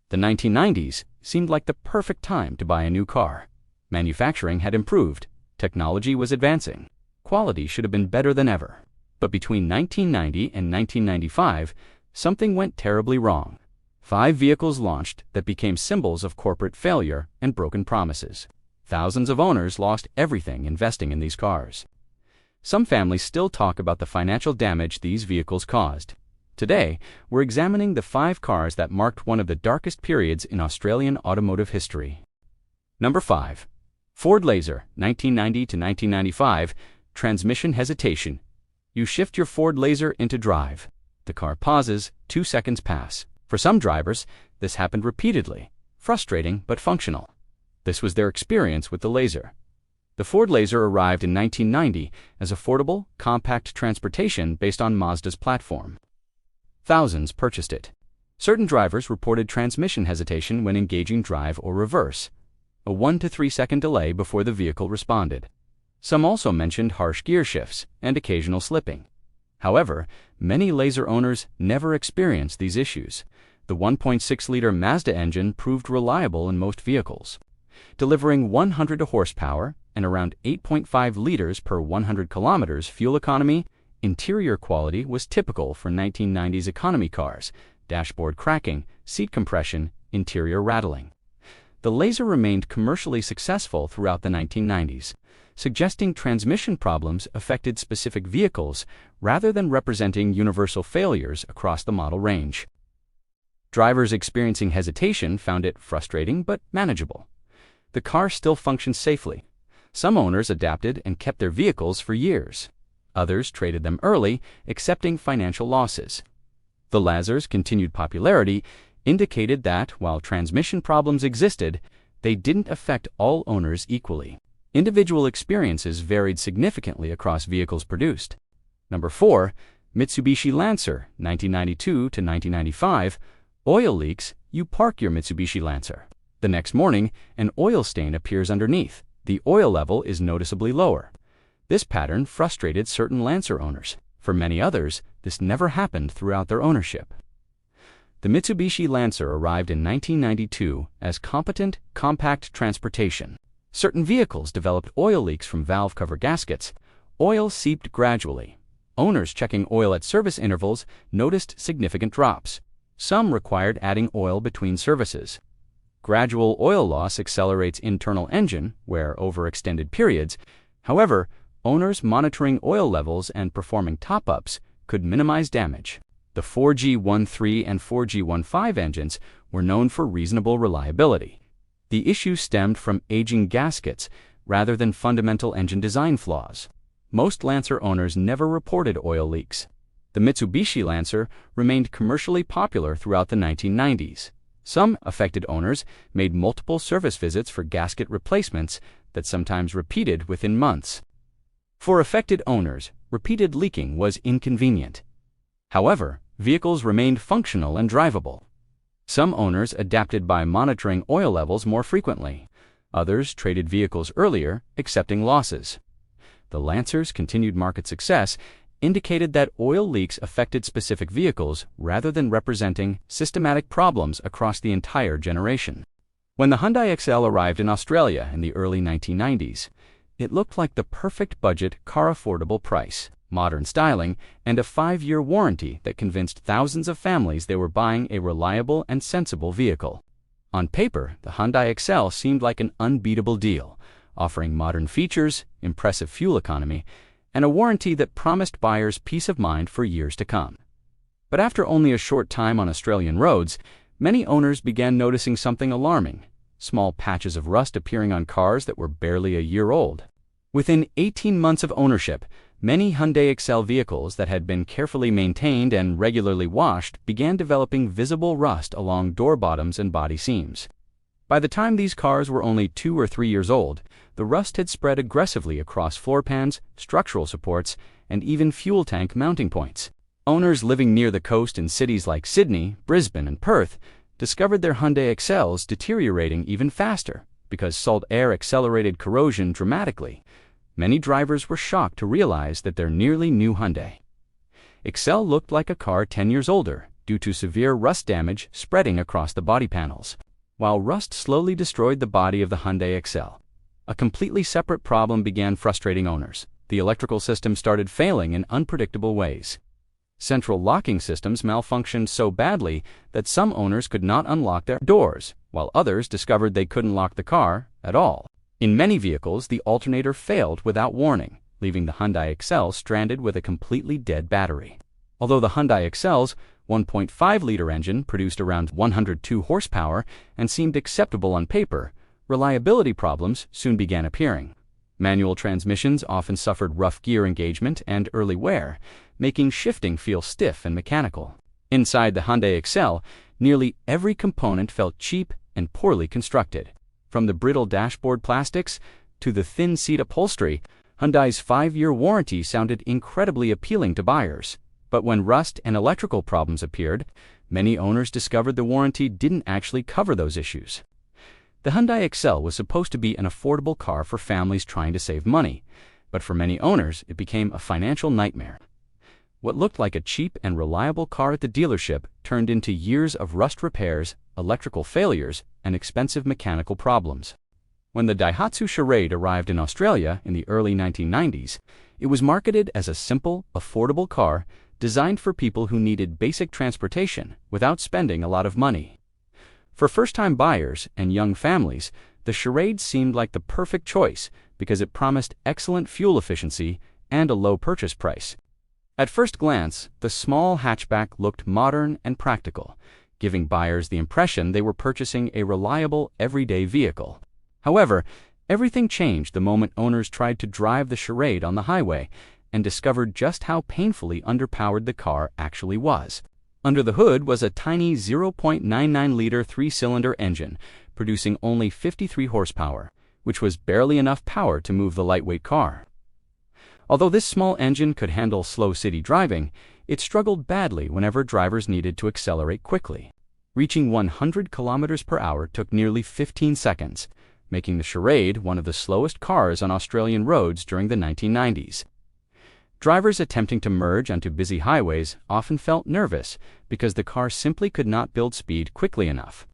The 1990s seemed like the perfect time to buy a new car. Manufacturing had improved, technology was advancing, quality should have been better than ever. But between 1990 and 1995, something went terribly wrong. 5 vehicles launched that became symbols of corporate failure and broken promises. Thousands of owners lost everything investing in these cars. Some families still talk about the financial damage these vehicles caused. Today, we're examining the 5 cars that marked one of the darkest periods in Australian automotive history. Number 5. Ford Laser, 1990 to 1995, transmission hesitation. You shift your Ford Laser into drive. The car pauses, 2 seconds pass. For some drivers, this happened repeatedly, frustrating but functional. This was their experience with the Laser. The Ford Laser arrived in 1990 as affordable, compact transportation based on Mazda's platform. Thousands purchased it. Certain drivers reported transmission hesitation when engaging drive or reverse, a 1 to 3 second delay before the vehicle responded. Some also mentioned harsh gear shifts and occasional slipping. However, many Laser owners never experienced these issues. The 1.6-liter Mazda engine proved reliable in most vehicles, delivering 100 horsepower and around 8.5 liters per 100 kilometers fuel economy. Interior quality was typical for 1990s economy cars: dashboard cracking, seat compression, interior rattling. The Laser remained commercially successful throughout the 1990s, suggesting transmission problems affected specific vehicles rather than representing universal failures across the model range. Drivers experiencing hesitation found it frustrating but manageable. The car still functioned safely. Some owners adapted and kept their vehicles for years. Others traded them early, accepting financial losses. The Laser's continued popularity indicated that, while transmission problems existed, they didn't affect all owners equally. Individual experiences varied significantly across vehicles produced. Number 4. Mitsubishi Lancer, 1992 to 1995. Oil leaks, you park your Mitsubishi Lancer. The next morning, an oil stain appears underneath. The oil level is noticeably lower. This pattern frustrated certain Lancer owners. For many others, this never happened throughout their ownership. The Mitsubishi Lancer arrived in 1992 as competent, compact transportation. Certain vehicles developed oil leaks from valve cover gaskets. Oil seeped gradually. Owners checking oil at service intervals noticed significant drops. Some required adding oil between services. Gradual oil loss accelerates internal engine wear over extended periods. However, owners monitoring oil levels and performing top-ups could minimize damage. The 4G13 and 4G15 engines were known for reasonable reliability. The issue stemmed from aging gaskets rather than fundamental engine design flaws. Most Lancer owners never reported oil leaks. The Mitsubishi Lancer remained commercially popular throughout the 1990s. Some affected owners made multiple service visits for gasket replacements that sometimes repeated within months. For affected owners, repeated leaking was inconvenient. However, vehicles remained functional and drivable. Some owners adapted by monitoring oil levels more frequently. Others traded vehicles earlier, accepting losses. The Lancer's continued market success indicated that oil leaks affected specific vehicles rather than representing systematic problems across the entire generation. When the Hyundai Excel arrived in Australia in the early 1990s, it looked like the perfect budget car, affordable price, modern styling, and a 5-year warranty that convinced thousands of families they were buying a reliable and sensible vehicle. On paper, the Hyundai Excel seemed like an unbeatable deal, offering modern features, impressive fuel economy, and a warranty that promised buyers peace of mind for years to come. But after only a short time on Australian roads, many owners began noticing something alarming: small patches of rust appearing on cars that were barely a year old. Within 18 months of ownership, many Hyundai Excel vehicles that had been carefully maintained and regularly washed began developing visible rust along door bottoms and body seams. By the time these cars were only 2 or 3 years old, the rust had spread aggressively across floor pans, structural supports, and even fuel tank mounting points. Owners living near the coast in cities like Sydney, Brisbane, and Perth discovered their Hyundai Excels deteriorating even faster because salt air accelerated corrosion dramatically. Many drivers were shocked to realize that their nearly new Hyundai Excel looked like a car 10 years older, due to severe rust damage spreading across the body panels. While rust slowly destroyed the body of the Hyundai Excel, a completely separate problem began frustrating owners. The electrical system started failing in unpredictable ways. Central locking systems malfunctioned so badly that some owners could not unlock their doors, while others discovered they couldn't lock the car at all. In many vehicles, the alternator failed without warning, leaving the Hyundai Excel stranded with a completely dead battery. Although the Hyundai Excel's 1.5-liter engine produced around 102 horsepower and seemed acceptable on paper, reliability problems soon began appearing. Manual transmissions often suffered rough gear engagement and early wear, making shifting feel stiff and mechanical. Inside the Hyundai Excel, nearly every component felt cheap and poorly constructed. From the brittle dashboard plastics to the thin seat upholstery, Hyundai's 5-year warranty sounded incredibly appealing to buyers. But when rust and electrical problems appeared, many owners discovered the warranty didn't actually cover those issues. The Hyundai Excel was supposed to be an affordable car for families trying to save money, but for many owners, it became a financial nightmare. What looked like a cheap and reliable car at the dealership turned into years of rust repairs, electrical failures, and expensive mechanical problems. When the Daihatsu Charade arrived in Australia in the early 1990s, it was marketed as a simple, affordable car designed for people who needed basic transportation without spending a lot of money. For first-time buyers and young families, the Charade seemed like the perfect choice because it promised excellent fuel efficiency and a low purchase price. At first glance, the small hatchback looked modern and practical, giving buyers the impression they were purchasing a reliable, everyday vehicle. However, everything changed the moment owners tried to drive the Charade on the highway and discovered just how painfully underpowered the car actually was. Under the hood was a tiny 0.99-liter 3-cylinder engine, producing only 53 horsepower, which was barely enough power to move the lightweight car. Although this small engine could handle slow city driving, it struggled badly whenever drivers needed to accelerate quickly. Reaching 100 kilometers per hour took nearly 15 seconds, making the Charade one of the slowest cars on Australian roads during the 1990s. Drivers attempting to merge onto busy highways often felt nervous because the car simply could not build speed quickly enough.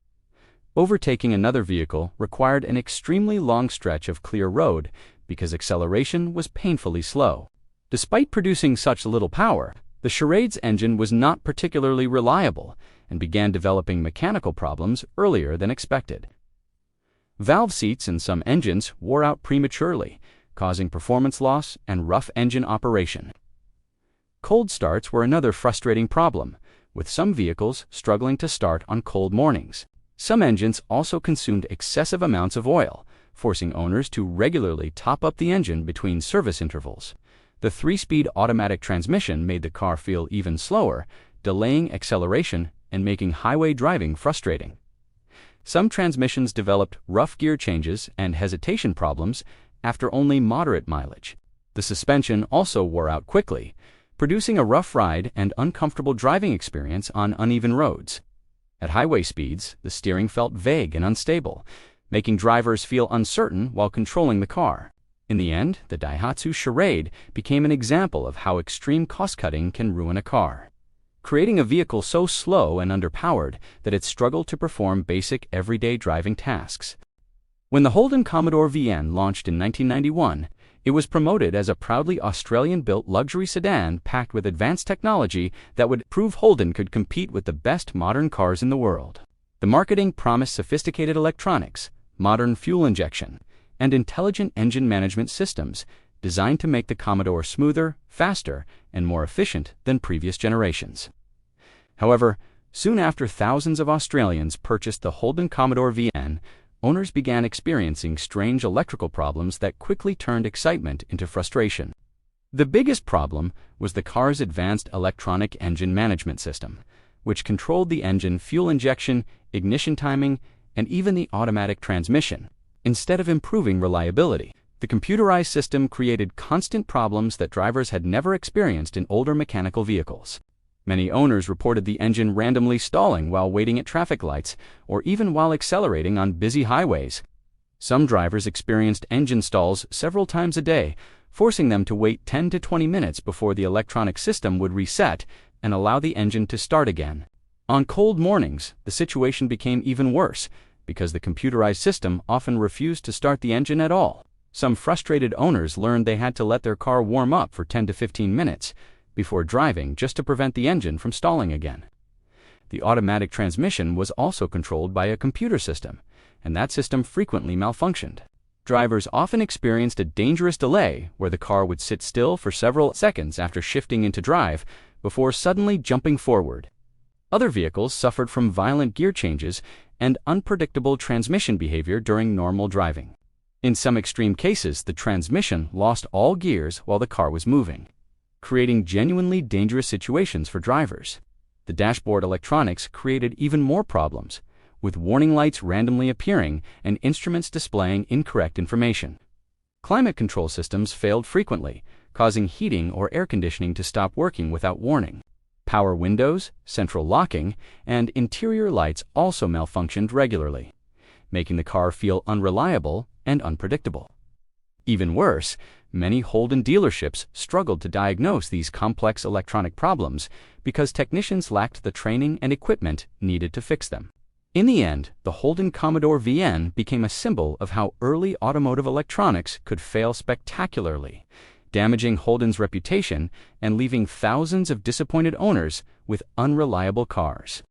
Overtaking another vehicle required an extremely long stretch of clear road because acceleration was painfully slow. Despite producing such little power, the Charade's engine was not particularly reliable and began developing mechanical problems earlier than expected. Valve seats in some engines wore out prematurely, causing performance loss and rough engine operation. Cold starts were another frustrating problem, with some vehicles struggling to start on cold mornings. Some engines also consumed excessive amounts of oil, forcing owners to regularly top up the engine between service intervals. The 3-speed automatic transmission made the car feel even slower, delaying acceleration and making highway driving frustrating. Some transmissions developed rough gear changes and hesitation problems after only moderate mileage. The suspension also wore out quickly, producing a rough ride and uncomfortable driving experience on uneven roads. At highway speeds, the steering felt vague and unstable, making drivers feel uncertain while controlling the car. In the end, the Daihatsu Charade became an example of how extreme cost-cutting can ruin a car, creating a vehicle so slow and underpowered that it struggled to perform basic everyday driving tasks. When the Holden Commodore VN launched in 1991, it was promoted as a proudly Australian-built luxury sedan packed with advanced technology that would prove Holden could compete with the best modern cars in the world. The marketing promised sophisticated electronics, modern fuel injection, and intelligent engine management systems designed to make the Commodore smoother, faster, and more efficient than previous generations. However, soon after thousands of Australians purchased the Holden Commodore VN, owners began experiencing strange electrical problems that quickly turned excitement into frustration. The biggest problem was the car's advanced electronic engine management system, which controlled the engine fuel injection, ignition timing, and even the automatic transmission. Instead of improving reliability, the computerized system created constant problems that drivers had never experienced in older mechanical vehicles. Many owners reported the engine randomly stalling while waiting at traffic lights or even while accelerating on busy highways. Some drivers experienced engine stalls several times a day, forcing them to wait 10 to 20 minutes before the electronic system would reset and allow the engine to start again. On cold mornings, the situation became even worse because the computerized system often refused to start the engine at all. Some frustrated owners learned they had to let their car warm up for 10 to 15 minutes before driving just to prevent the engine from stalling again. The automatic transmission was also controlled by a computer system, and that system frequently malfunctioned. Drivers often experienced a dangerous delay where the car would sit still for several seconds after shifting into drive before suddenly jumping forward. Other vehicles suffered from violent gear changes and unpredictable transmission behavior during normal driving. In some extreme cases, the transmission lost all gears while the car was moving, creating genuinely dangerous situations for drivers. The dashboard electronics created even more problems, with warning lights randomly appearing and instruments displaying incorrect information. Climate control systems failed frequently, causing heating or air conditioning to stop working without warning. Power windows, central locking, and interior lights also malfunctioned regularly, making the car feel unreliable and unpredictable. Even worse, many Holden dealerships struggled to diagnose these complex electronic problems because technicians lacked the training and equipment needed to fix them. In the end, the Holden Commodore VN became a symbol of how early automotive electronics could fail spectacularly, damaging Holden's reputation and leaving thousands of disappointed owners with unreliable cars.